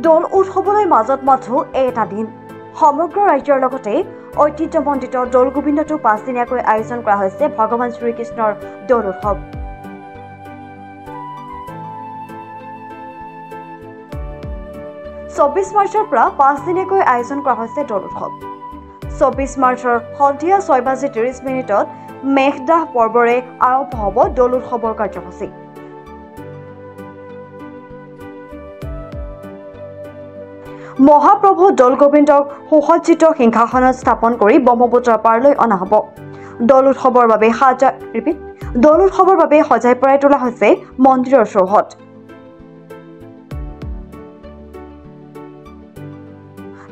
দৌল উৎসৱলৈ মাজত মাথো এটা দিন সমগ্ৰ ৰাজ্যৰ লগতে ঐতিহ্যমণ্ডিত দৌল গোবিন্দতো 5 দিনীয়াকৈ আয়োজন কৰা হৈছে ভগৱান শ্ৰীকৃষ্ণৰ দৌল উৎসৱ। চৌব্বিছ মাৰ্চৰ পৰা 5 দিনীয়াকৈ আয়োজন কৰা হৈছে দৌল উৎসৱ। 24 মাৰ্চৰ সন্ধিয়া 6:30 মেঘদাহ পৰ্বৰে আৰম্ভ হ'ব দৌল উৎসৱৰ কাৰ্যসূচী। মহাপ্ৰভু দৌল গোবিন্দক সুসজ্জিত সিংহাসনত স্থাপন কৰি ব্ৰহ্মপুত্ৰৰ পাৰলৈ অনা হ'ব। দৌল উৎসৱৰ বাবে সজাই পৰাই তোলা হৈছে মন্দিৰৰ চৌহদ।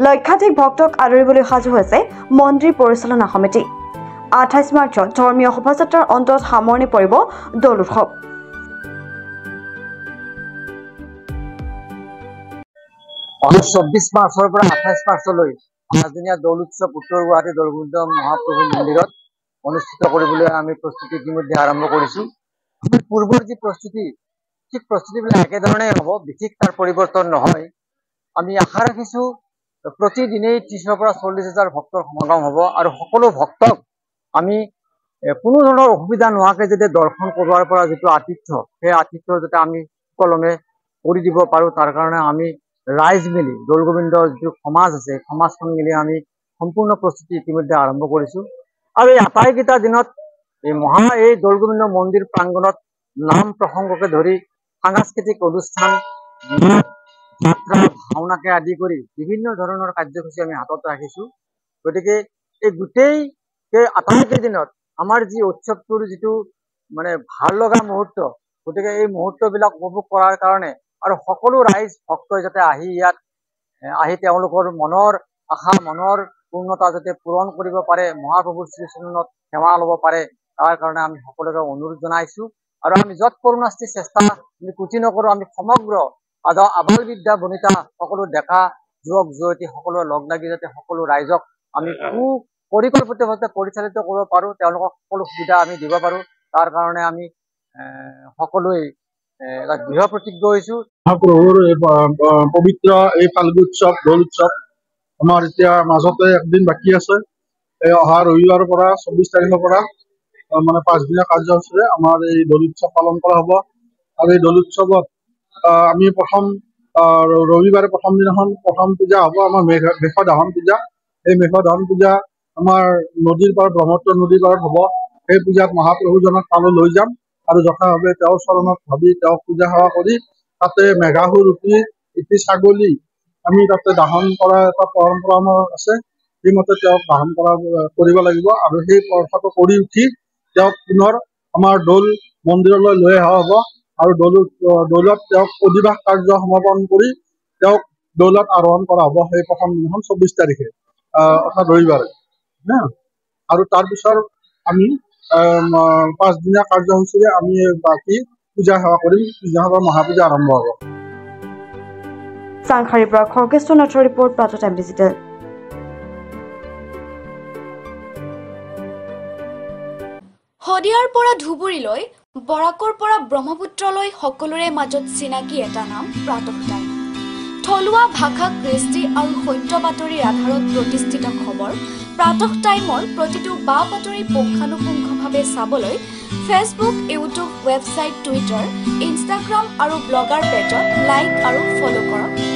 লক্ষাধিক ভক্তক আদৰিবলৈ সাজু হৈছে মন্দিৰ পৰিচালনা সমিতি। 28 মাৰ্চত ধৰ্মীয় শোভাযাত্ৰাৰ অন্তত সামৰণি পৰিব দৌল উৎসৱ। অহা 24 মাৰ্চৰ পৰা 28 মাৰ্চলৈ 5 দিনীয়া দৌল উৎসৱ উত্তৰ গুৱাহাটী দৌল গোবিন্দ মহাপ্ৰভু মন্দিৰত অনুষ্ঠিত কৰিবলৈ আমি প্ৰস্তুতি ইতিমধ্যে আৰম্ভ কৰিছোঁ। পূৰ্বৰ যি প্ৰস্তুতি, ঠিক প্ৰস্তুতিবিলাক একেধৰণেই হ'ব, বিশেষ তাৰ পৰিৱৰ্তন নহয়। আমি আশা ৰাখিছোঁ প্ৰতিদিনেই 30,000 পৰা 40,000 ভক্তৰ সমাগম হ'ব আৰু সকলো ভক্তক আমি কোনো ধৰণৰ অসুবিধা নোহোৱাকৈ যাতে দৰ্শন কৰোৱাৰ পৰা যিটো আতিথ্য, সেই আতিথ্য যাতে আমি সুকলমে কৰি দিব পাৰোঁ, তাৰ কাৰণে আমি ৰাইজ মিলি দৌল গোবিন্দৰ যিটো সমাজ আছে, সমাজখন মিলি আমি সম্পূৰ্ণ প্ৰস্তুতি ইতিমধ্যে আৰম্ভ কৰিছোঁ। আৰু এই আটাইকেইটা দিনত এই দৌল গোবিন্দ মন্দিৰ প্ৰাংগণত নাম প্ৰসংগকে ধৰি সাংস্কৃতিক অনুষ্ঠান, যাত্ৰা, ভাওনাকে আদি কৰি বিভিন্ন ধৰণৰ কাৰ্যসূচী আমি হাতত ৰাখিছোঁ। গতিকে এই গোটেই আটাইকেই দিনত আমাৰ যি উৎসৱটোৰ যিটো ভাল লগা মুহূৰ্ত, গতিকে এই মুহূৰ্তবিলাক উপভোগ কৰাৰ কাৰণে আৰু সকলো ৰাইজ ভক্তই যাতে আহি তেওঁলোকৰ মনৰ আশা, মনৰ পূৰ্ণতা যাতে পূৰণ কৰিব পাৰে, মহাপ্ৰভুৰ শ্ৰীচৰণত সেৱা ল'ব পাৰে, তাৰ কাৰণে আমি সকলোকে অনুৰোধ জনাইছোঁ। আৰু আমি য'ত কৰুণাস্তি চেষ্টা আমি ক্ৰুটি নকৰোঁ, আমি সমগ্ৰ আবাল বিদ্যা বনিতা সকলো ডেকা যুৱক যুৱতী সকলোৱে লগ লাগি যাতে সকলো ৰাইজক আমি পৰিকল্পিতভাৱে পৰিচালিত কৰিব পাৰোঁ, তেওঁলোকক সকলো সুবিধা আমি দিব পাৰোঁ, তাৰ কাৰণে আমি সকলোৱে এটা দৃঢ় প্ৰতিজ্ঞ হৈছোঁ। মহাপ্ৰভুৰ এই পবিত্ৰ এই ফাল্গু উৎসৱ, দৌল উৎসৱ আমাৰ এতিয়া মাজতে একদিন বাকী আছে। এই অহা ৰবিবাৰৰ পৰা 24 তাৰিখৰ পৰা 5 দিনীয়া কাৰ্যসূচীৰে আমাৰ এই দৌল উৎসৱ পালন কৰা হ'ব। আৰু এই দৌল উৎসৱত আমি ৰবিবাৰে প্ৰথম দিনাখন প্ৰথম পূজা হ'ব আমাৰ মেঘদাহন পূজা। এই মেঘদাহন পূজা আমাৰ নদীৰ পাৰত, ব্ৰহ্মপুত্ৰ নদীৰ পাৰত হ'ব। সেই পূজাত মহাপ্ৰভুজনক তালৈ লৈ যাম আৰু যথাভাৱে তেওঁৰ চৰণত ভাবি তেওঁক পূজা সেৱা কৰি তাতে মেঘাসুৰ ৰূপী এটি ছাগলী আমি তাতে দাহন কৰা এটা পৰম্পৰা আমাৰ আছে। সেইমতে তেওঁক দাহন কৰিব লাগিব আৰু সেই প্ৰথাটো কৰি উঠি তেওঁক পুনৰ আমাৰ দৌল মন্দিৰলৈ লৈ অহা হ'ব আৰু দৌলত তেওঁক অধিবাস কাৰ্য সমাপন কৰি তেওঁক দৌলত আৰোহণ কৰা হ'ব সেই প্ৰথম দিনাখন 24 তাৰিখে অৰ্থাৎ ৰবিবাৰে। আৰু তাৰপিছত আমি 5 দিনীয়া কাৰ্যসূচীৰে আমি বাকী পূজা সেৱা কৰিম। পূজা সেৱা মহাপূজা আৰম্ভ হ'ব। চাংখাৰীৰ পৰা খৰ্গেশ্বৰ নাথৰ ৰিপৰ্ট, প্ৰাতঃ টাইম ডিজিটেল। শদিয়াৰ পৰা ধুবুৰীলৈ, বৰাকৰ পৰা ব্ৰহ্মপুত্ৰলৈ সকলোৰে মাজত চিনাকি এটা নাম প্ৰাতঃ টাইম। থলুৱা ভাষা, কৃষ্টি আৰু সত্য বাতৰিৰ আধাৰত প্ৰতিষ্ঠিত খবৰ প্ৰাতঃ টাইমৰ প্ৰতিটো বা বাতৰি পুংখানুপুংখভাৱে চাবলৈ Facebook, YouTube, website, Twitter, Instagram আৰু ব্লগাৰ পেজত লাইক আৰু ফ'ল' কৰক।